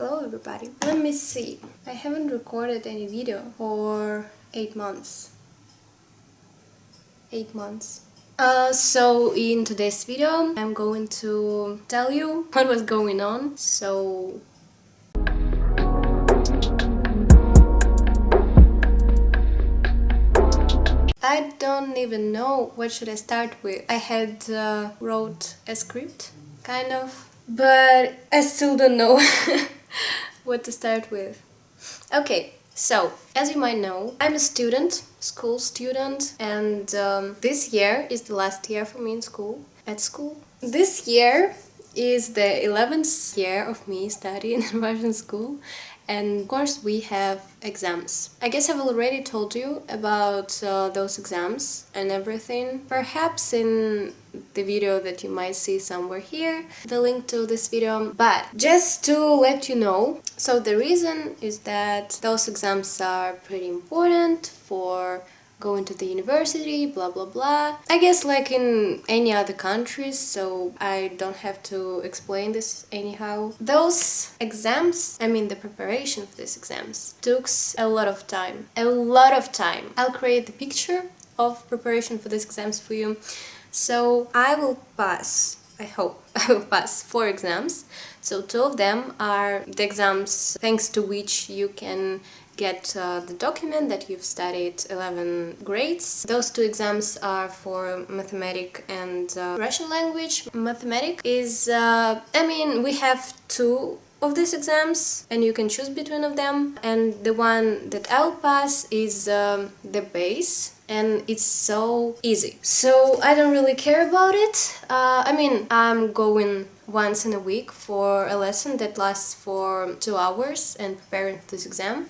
Hello everybody. Let me see. I haven't recorded any video for 8 months. 8 months. So in today's video I'm going to tell you what was going on. So I don't even know what should I start with. I had wrote a script, kind of, but I still don't know what to start with. Okay, so as you might know, I'm a student, school student, and this year is the last year for me in school, at school. This year is the 11th year of me studying in Russian school, and of course we have exams. I guess I've already told you about those exams and everything, perhaps in the video that you might see somewhere here, the link to this video. But just to let you know, so the reason is that those exams are pretty important for going to the university, blah blah blah. I guess like in any other countries, so I don't have to explain this anyhow. Those exams, I mean the preparation for these exams, took a lot of time. A lot of time. I'll create the picture of preparation for these exams for you. So I will pass, I hope, I will pass 4 exams. So 2 of them are the exams thanks to which you can get the document that you've studied 11 grades. Those 2 exams are for mathematics and Russian language. Mathematics is, I mean, we have 2 of these exams and you can choose between of them, and the one that I'll pass is the base, and it's so easy. So I don't really care about it. I mean, I'm going once in a week for a lesson that lasts for 2 hours and preparing for this exam.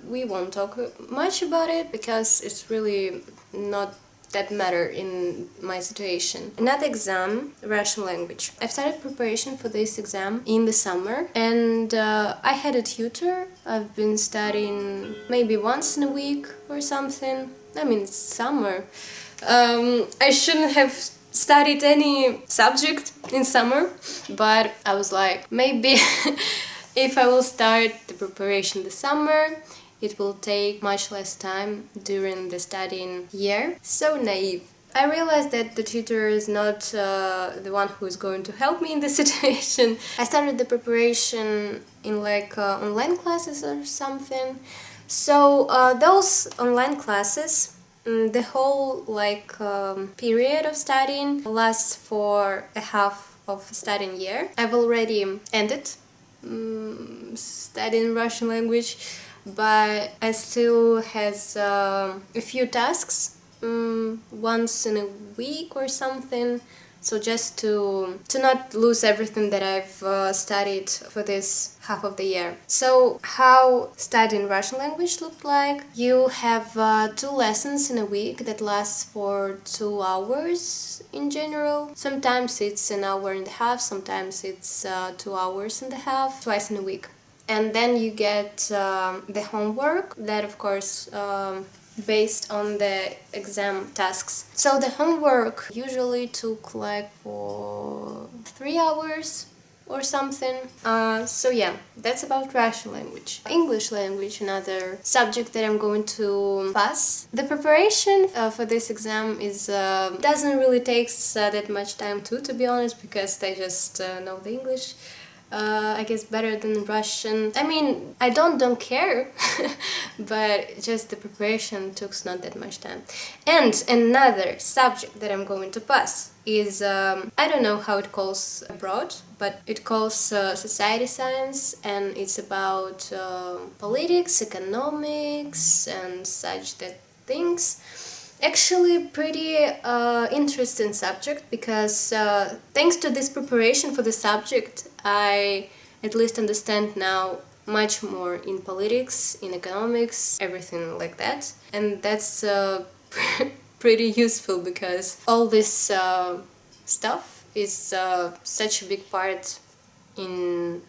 We won't talk much about it because it's really not that matter in my situation. Another exam, Russian language. I've started preparation for this exam in the summer, and I had a tutor. I've been studying maybe once in a week or something. I mean, it's summer. I shouldn't have studied any subject in summer, but I was like, maybe if I will start the preparation this summer, it will take much less time during the studying year. So naive. I realized that the tutor is not the one who is going to help me in this situation. I started the preparation in like online classes or something. So those online classes, the whole like period of studying lasts for a half of studying year. I've already ended studying Russian language, but I still has a few tasks once in a week or something. So just to not lose everything that I've studied for this half of the year. So how studying Russian language looked like? You have 2 lessons in a week that lasts for 2 hours in general. Sometimes it's an hour and a half, sometimes it's 2 hours and a half, twice in a week. And then you get the homework that of course based on the exam tasks. So the homework usually took like for 3 hours or something. So yeah, that's about Russian language. English language, another subject that I'm going to pass. The preparation for this exam is doesn't really take that much time too, to be honest, because I just know the English. I guess better than Russian. I mean, I don't care, but just the preparation took not that much time. And another subject that I'm going to pass is, I don't know how it calls abroad, but it calls society science, and it's about politics, economics, and such that things. Actually pretty interesting subject, because thanks to this preparation for the subject I at least understand now much more in politics, in economics, everything like that, and that's pretty useful because all this stuff is such a big part in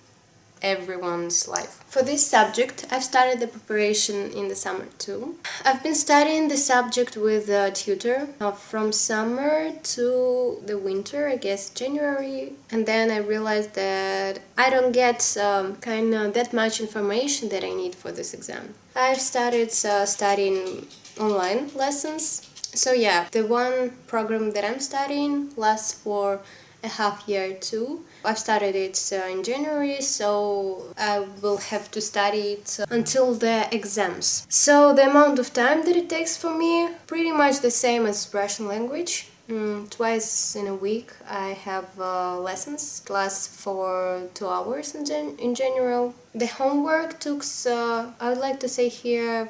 everyone's life. For this subject, I've started the preparation in the summer too. I've been studying the subject with a tutor from summer to the winter, I guess January, and then I realized that I don't get kind of that much information that I need for this exam. I've started studying online lessons. So yeah, the one program that I'm studying lasts for a half year too. I've started it in January, so I will have to study it until the exams. So the amount of time that it takes for me, pretty much the same as Russian language. Twice in a week I have lessons. It lasts for 2 hours in general. The homework took, I would like to say here,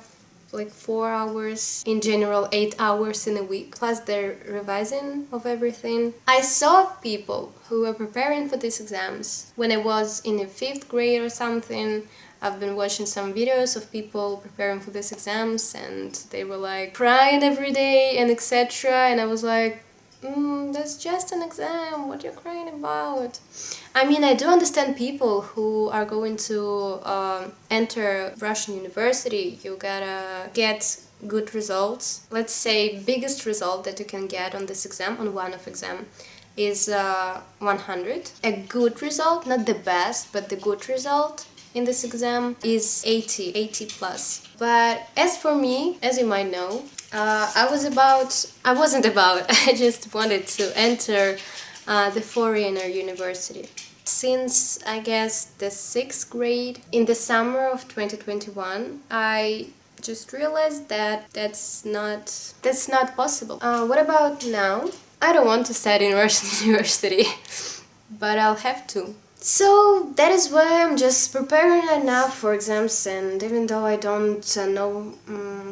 like 4 hours in general, 8 hours in a week, plus the revising of everything. I saw people who were preparing for these exams when I was in the 5th grade or something. I've been watching some videos of people preparing for these exams, and they were like crying every day and etc. And I was like, that's just an exam, what you're crying about? I mean, I do understand people who are going to enter Russian university. You gotta get good results. Let's say biggest result that you can get on this exam, on one of exam, is 100. A good result, not the best, but the good result in this exam is 80 plus. But as for me, as you might know, I wasn't about, I just wanted to enter the foreigner university. Since, I guess, the 6th grade, in the summer of 2021, I just realized that that's not possible. What about now? I don't want to study in Russian university, but I'll have to. So that is why I'm just preparing right now for exams, and even though I don't know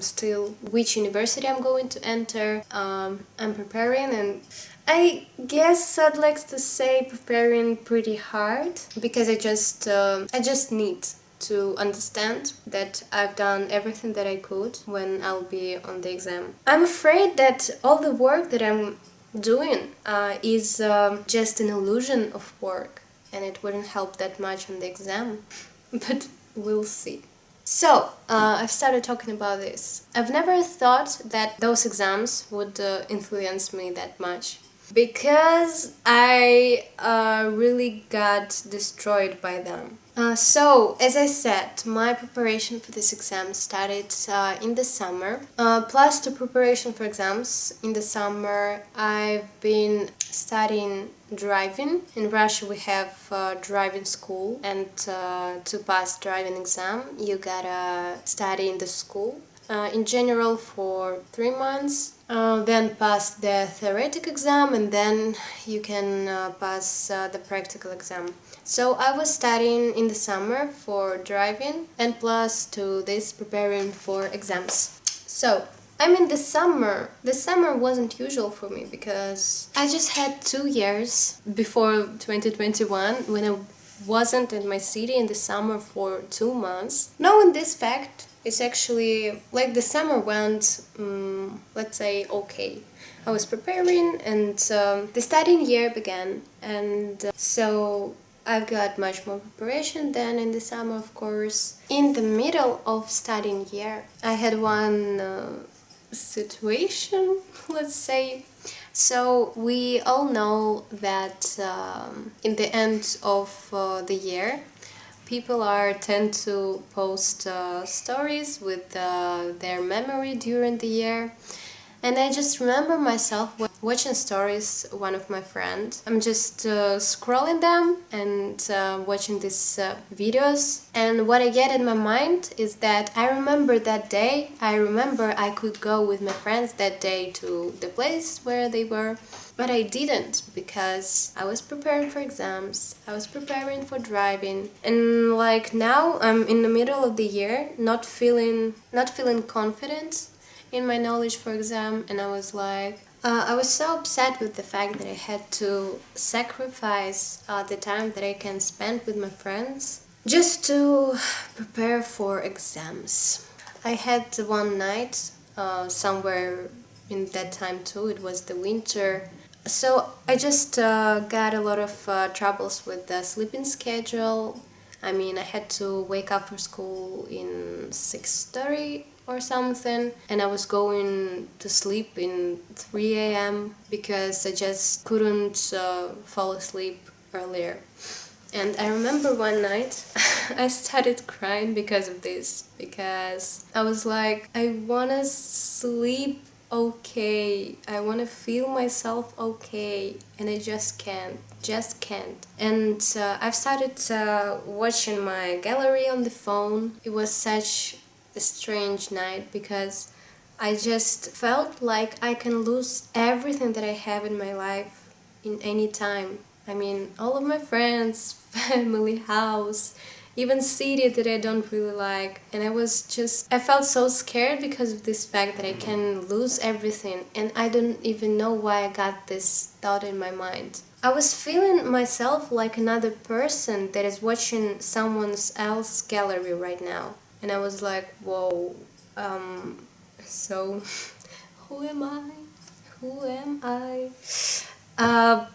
still which university I'm going to enter, I'm preparing, and I guess I'd like to say preparing pretty hard, because I just need to understand that I've done everything that I could when I'll be on the exam. I'm afraid that all the work that I'm doing is just an illusion of work, and it wouldn't help that much on the exam, but we'll see. So, I've started talking about this. I've never thought that those exams would influence me that much, because I really got destroyed by them. So, as I said, my preparation for this exam started in the summer. Plus the preparation for exams in the summer, I've been studying driving. In Russia we have driving school, and to pass driving exam you gotta study in the school. In general for 3 months, then pass the theoretical exam, and then you can pass the practical exam. So I was studying in the summer for driving, and plus to this preparing for exams. So I mean, the summer wasn't usual for me, because I just had 2 years before 2021 when I wasn't in my city in the summer for 2 months. Knowing this fact, it's actually like the summer went, let's say, okay. I was preparing, and the studying year began, and so I've got much more preparation than in the summer, of course. In the middle of studying year, I had one situation, let's say. So we all know that in the end of the year, people tend to post stories with their memory during the year. And I just remember myself watching stories, one of my friends. I'm just scrolling them and watching these videos. And what I get in my mind is that I remember that day. I remember I could go with my friends that day to the place where they were. But I didn't, because I was preparing for exams, I was preparing for driving, and like now I'm in the middle of the year, not feeling confident in my knowledge for exam, and I was like, I was so upset with the fact that I had to sacrifice the time that I can spend with my friends just to prepare for exams. I had one night somewhere in that time too, it was the winter. So I just got a lot of troubles with the sleeping schedule. I mean, I had to wake up for school in 6:30 or something, and I was going to sleep in 3 a.m. because I just couldn't fall asleep earlier. And I remember one night I started crying because of this, because I was like, I wanna sleep okay, I wanna feel myself okay, and I just can't. And I've started watching my gallery on the phone. It was such a strange night because I just felt like I can lose everything that I have in my life in any time. I mean, all of my friends, family, house, even city that I don't really like. And I felt so scared because of this fact that I can lose everything. And I don't even know why I got this thought in my mind. I was feeling myself like another person that is watching someone else's gallery right now. And I was like, whoa, so who am I? Who am I? Uh,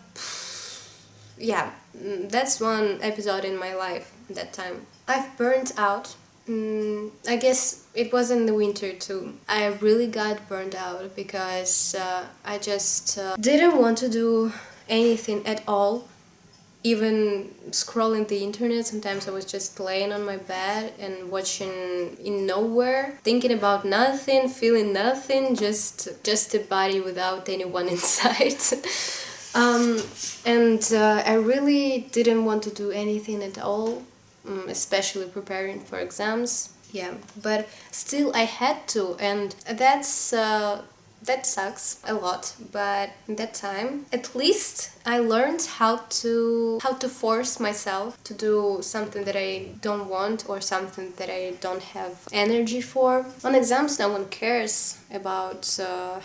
yeah, that's one episode in my life that time. I've burnt out. I guess it was in the winter too. I really got burnt out because I just didn't want to do anything at all. Even scrolling the internet, sometimes I was just laying on my bed and watching in nowhere, thinking about nothing, feeling nothing, just a body without anyone inside. um, and I really didn't want to do anything at all, especially preparing for exams. Yeah, but still I had to, and that sucks a lot. But in that time, at least I learned how to force myself to do something that I don't want or something that I don't have energy for. On exams, no one cares about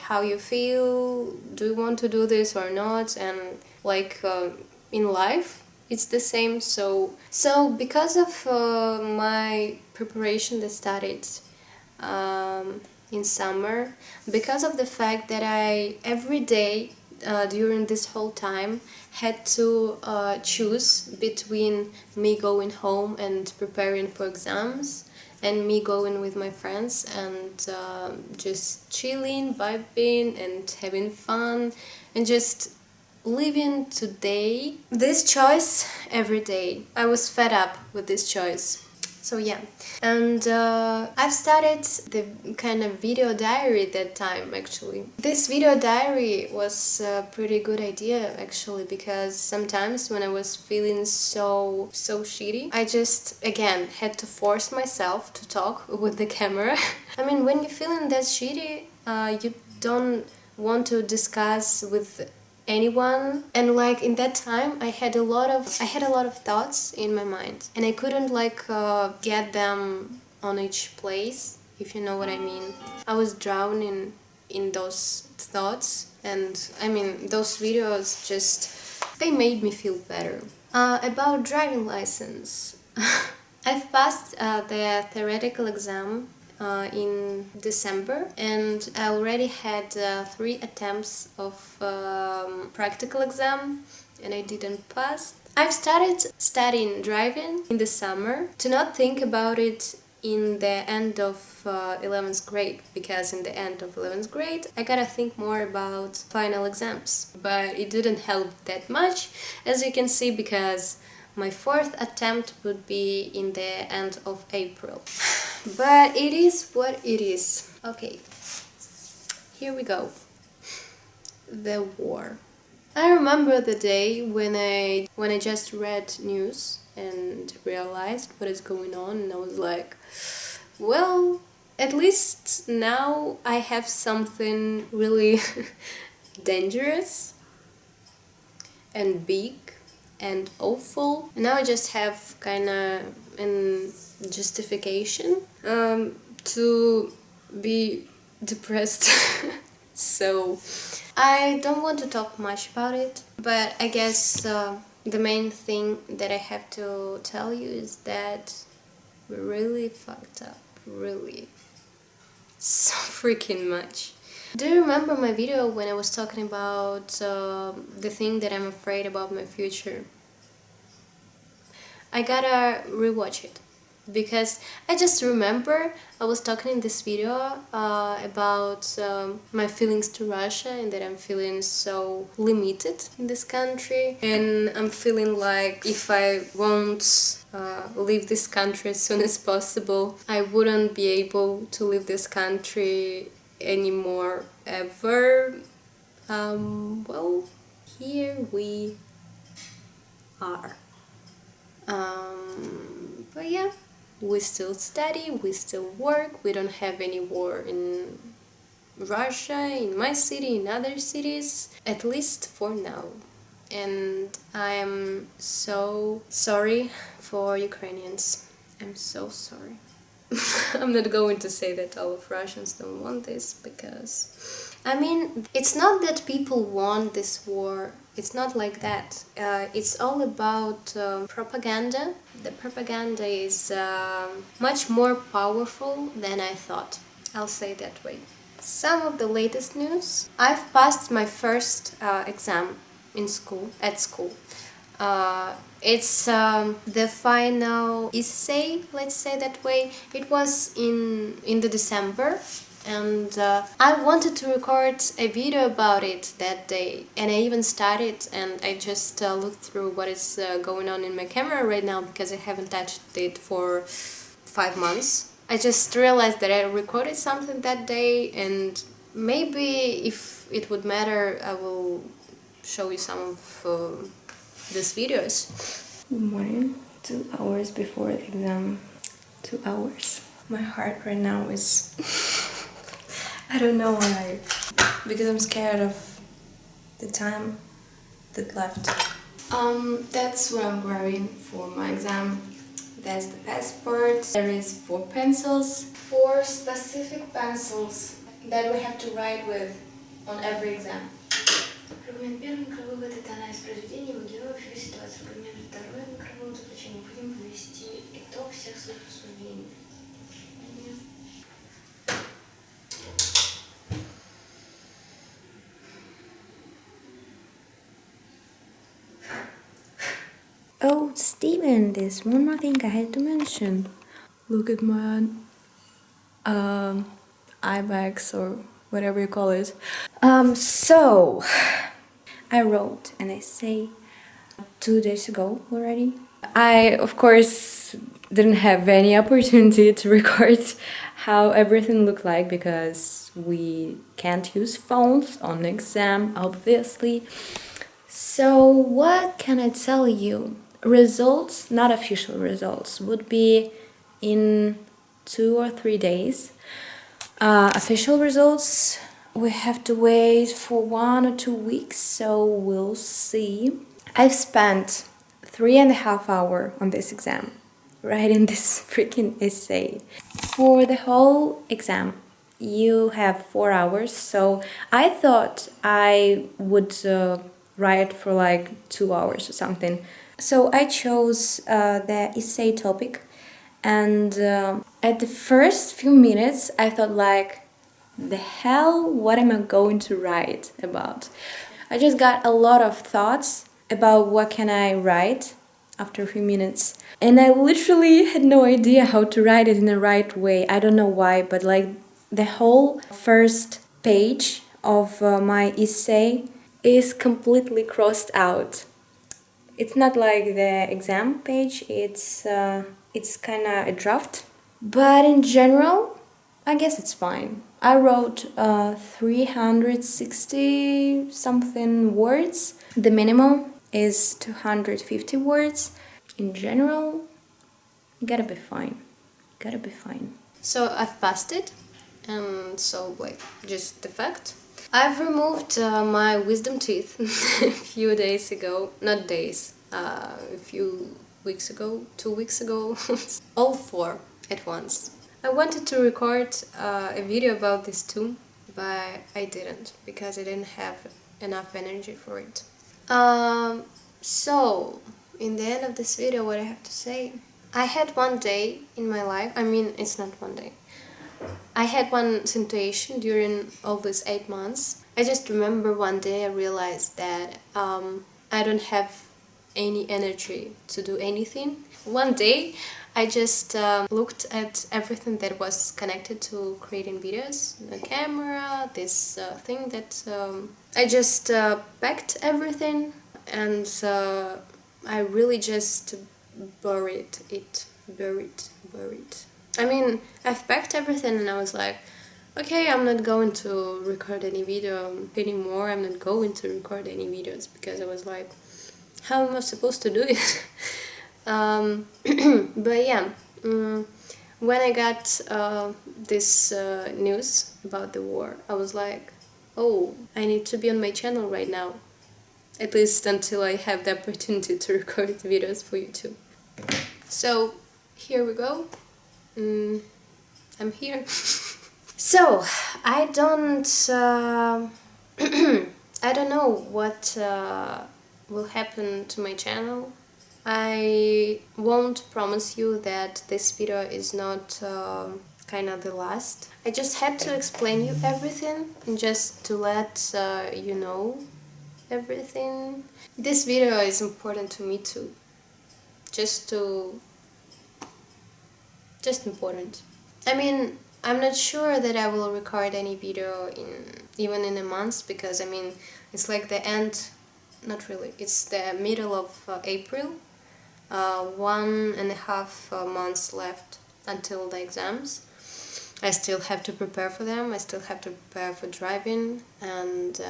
how you feel. Do you want to do this or not? And like in life, it's the same. So because of my preparation that started in summer, because of the fact that I every day during this whole time had to choose between me going home and preparing for exams and me going with my friends and just chilling, vibing and having fun and just living today. This choice every day. I was fed up with this choice. So yeah, and I've started the kind of video diary that time actually. This video diary was a pretty good idea actually, because sometimes when I was feeling so shitty, I just again had to force myself to talk with the camera. I mean, when you're feeling that shitty, you don't want to discuss with anyone, and like in that time I had a lot of thoughts in my mind, and I couldn't like get them on each place, if you know what I mean. I was drowning in those thoughts, and I mean those videos just they made me feel better. About driving license. I've passed the theoretical exam in December, and I already had 3 attempts of practical exam, and I didn't pass. I've started studying driving in the summer to not think about it in the end of 11th grade, because in the end of 11th grade I gotta think more about final exams, but it didn't help that much, as you can see, because my 4th attempt would be in the end of April. But it is what it is. Okay, here we go. The war. I remember the day when I just read news and realized what is going on, and I was like, well, at least now I have something really dangerous and big and awful. And now I just have kind of an justification to be depressed. So I don't want to talk much about it, but I guess the main thing that I have to tell you is that we're really fucked up, really, so freaking much. Do you remember my video when I was talking about the thing that I'm afraid about my future? I gotta rewatch it because I just remember I was talking in this video about my feelings to Russia and that I'm feeling so limited in this country, and I'm feeling like if I won't leave this country as soon as possible, I wouldn't be able to leave this country anymore ever. Well, here we are. But yeah, we still study, we still work, we don't have any war in Russia, in my city, in other cities, at least for now. And I'm so sorry for Ukrainians. I'm so sorry. I'm not going to say that all of Russians don't want this, because I mean, it's not that people want this war. It's not like that. It's all about propaganda. The propaganda is much more powerful than I thought. I'll say that way. Some of the latest news. I've passed my first exam in school, at school. It's the final essay, let's say that way. It was in the December, and I wanted to record a video about it that day, and I even started, and I just looked through what is going on in my camera right now, because I haven't touched it for 5 months. I just realized that I recorded something that day, and maybe if it would matter, I will show you some of these videos. Good morning. 2 hours before the exam. 2 hours. My heart right now is... I don't know why. Because I'm scared of the time that left. That's what I'm wearing for my exam. That's the passport. There is 4 pencils. 4 specific pencils that we have to write with on every exam. Аргумент первый. Микровывод – это анализ произведения его героев и ситуации. Аргумент второй. Микровывод заключение. Будем подвести итог всех своих рассуждений. Oh, Steven, there's one more thing I had to mention. Look at my IMAX or whatever you call it. So I wrote an essay 2 days ago already. I, of course, didn't have any opportunity to record how everything looked like because we can't use phones on the exam, obviously. So what can I tell you? Results, not official results, would be in 2 or 3 days. Official results, we have to wait for 1 or 2 weeks, so we'll see. I've spent 3.5 hours on this exam, writing this freaking essay. For the whole exam, you have 4 hours, so I thought I would write for like 2 hours or something. So I chose the essay topic, and at the first few minutes I thought like, the hell, what am I going to write about? I just got a lot of thoughts about what can I write after a few minutes, and I literally had no idea how to write it in the right way. I don't know why, but like the whole first page of my essay is completely crossed out. It's not like the exam page, it's kind of a draft. But in general, I guess it's fine. I wrote 360 something words. The minimum is 250 words. In general, gotta be fine. Gotta be fine. So I've passed it, and so like just the fact. I've removed my wisdom teeth a few days ago, not days, a few weeks ago, 2 weeks ago, all 4 at once. I wanted to record a video about this too, but I didn't because I didn't have enough energy for it. So, in the end of this video, what I have to say, I had one day in my life, I mean, it's not one day. I had one situation during all these 8 months. I just remember one day I realized that I don't have any energy to do anything. One day I just looked at everything that was connected to creating videos, the camera, this thing that I just packed everything, and I really just buried it. Buried. I mean, I've packed everything and I was like, okay, I'm not going to record any video anymore. I'm not going to record any videos because I was like, how am I supposed to do it? But yeah, when I got this news about the war, I was like, oh, I need to be on my channel right now. At least until I have the opportunity to record videos for YouTube. So, here we go. I'm here. So, I don't I don't know what will happen to my channel. I won't promise you that this video is not kind of the last. I just had to explain you everything and just to let you know everything. This video is important to me too. Just important. I mean, I'm not sure that I will record any video even in a month, because I mean, it's like the end, not really, it's the middle of April, 1.5 months left until the exams. I still have to prepare for them, I still have to prepare for driving, and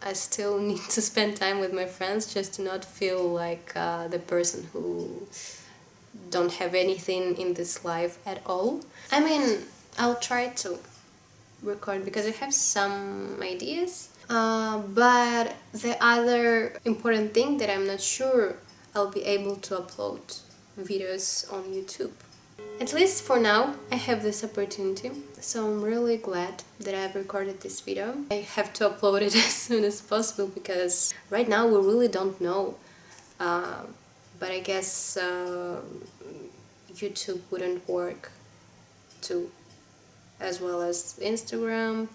I still need to spend time with my friends just to not feel like the person who don't have anything in this life at all. I mean, I'll try to record because I have some ideas, but the other important thing that I'm not sure I'll be able to upload videos on YouTube. At least for now, I have this opportunity, so I'm really glad that I've recorded this video. I have to upload it as soon as possible because right now we really don't know. But I guess YouTube wouldn't work too, as well as Instagram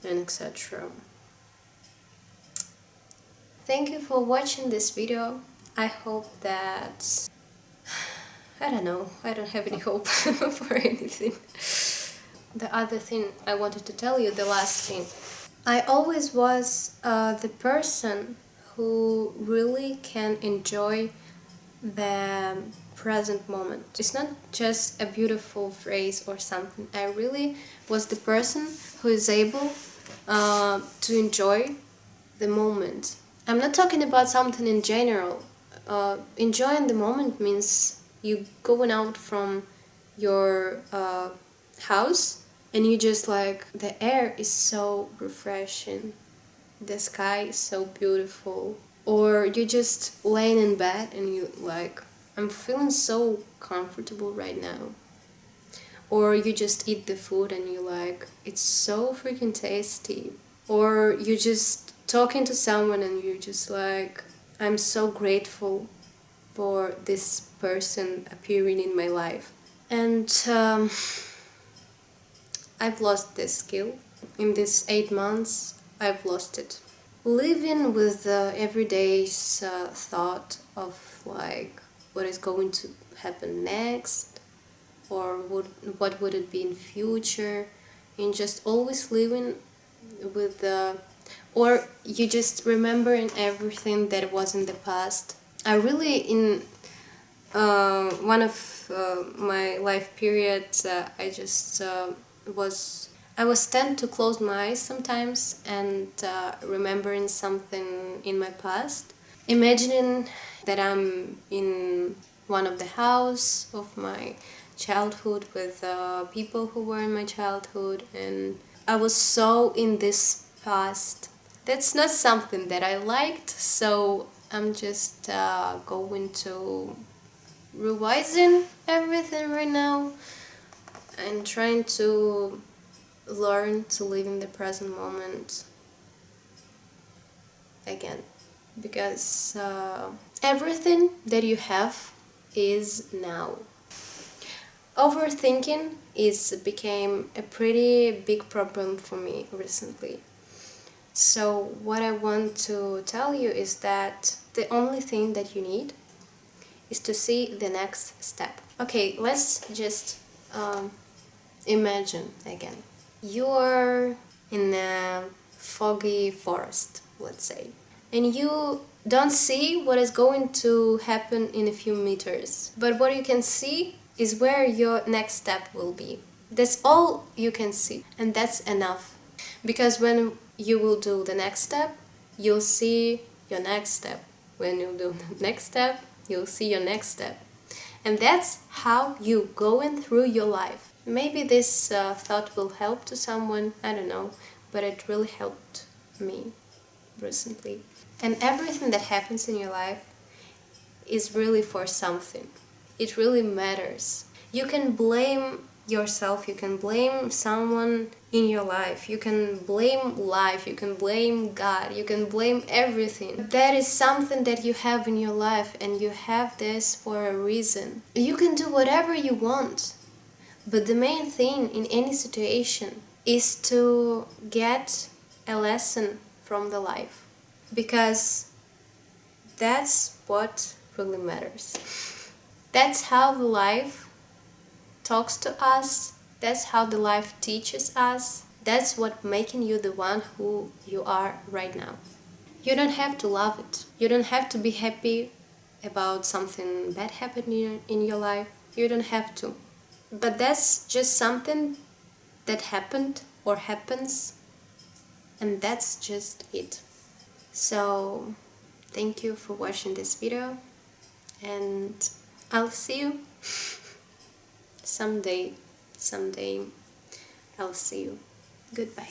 and etc. Thank you for watching this video. I hope that... I don't know, I don't have any hope for anything. The other thing I wanted to tell you, the last thing. I always was the person who really can enjoy the present moment. It's not just a beautiful phrase or something. I really was the person who is able to enjoy the moment. I'm not talking about something in general. Enjoying the moment means you going out from your house and you just like, the air is so refreshing, the sky is so beautiful, or you just laying in bed and you like, I'm feeling so comfortable right now, or you just eat the food and you like, it's so freaking tasty, or you just talking to someone and you're just like, I'm so grateful for this person appearing in my life. And I've lost this skill. In these 8 months, I've lost it. Living with the everyday's thought of like, what is going to happen next, or what would it be in future, and just always living with the... or you just remembering everything that was in the past. I really, in one of my life periods, I just I was tend to close my eyes sometimes and remembering something in my past, imagining that I'm in one of the house of my childhood with people who were in my childhood, and I was so in this past. That's not something that I liked, so I'm just going to revising everything right now and trying to learn to live in the present moment again, because everything that you have is now. Overthinking became a pretty big problem for me recently. So what I want to tell you is that the only thing that you need is to see the next step. Okay, let's just imagine again. You are in a foggy forest, let's say, and you don't see what is going to happen in a few meters, but what you can see is where your next step will be. That's all you can see, and that's enough. Because when you will do the next step, you'll see your next step. When you do the next step, you'll see your next step. And that's how you going through your life. Maybe this thought will help to someone, I don't know, but it really helped me recently. And everything that happens in your life is really for something. It really matters. You can blame yourself, you can blame someone in your life, you can blame life, you can blame God, you can blame everything. That is something that you have in your life, and you have this for a reason. You can do whatever you want, but the main thing in any situation is to get a lesson from the life, because that's what really matters. That's how the life talks to us, that's how the life teaches us, that's what making you the one who you are right now. You don't have to love it, you don't have to be happy about something bad happening in your life, you don't have to. But that's just something that happened or happens, and that's just it. So thank you for watching this video, and I'll see you someday. I'll see you. Goodbye.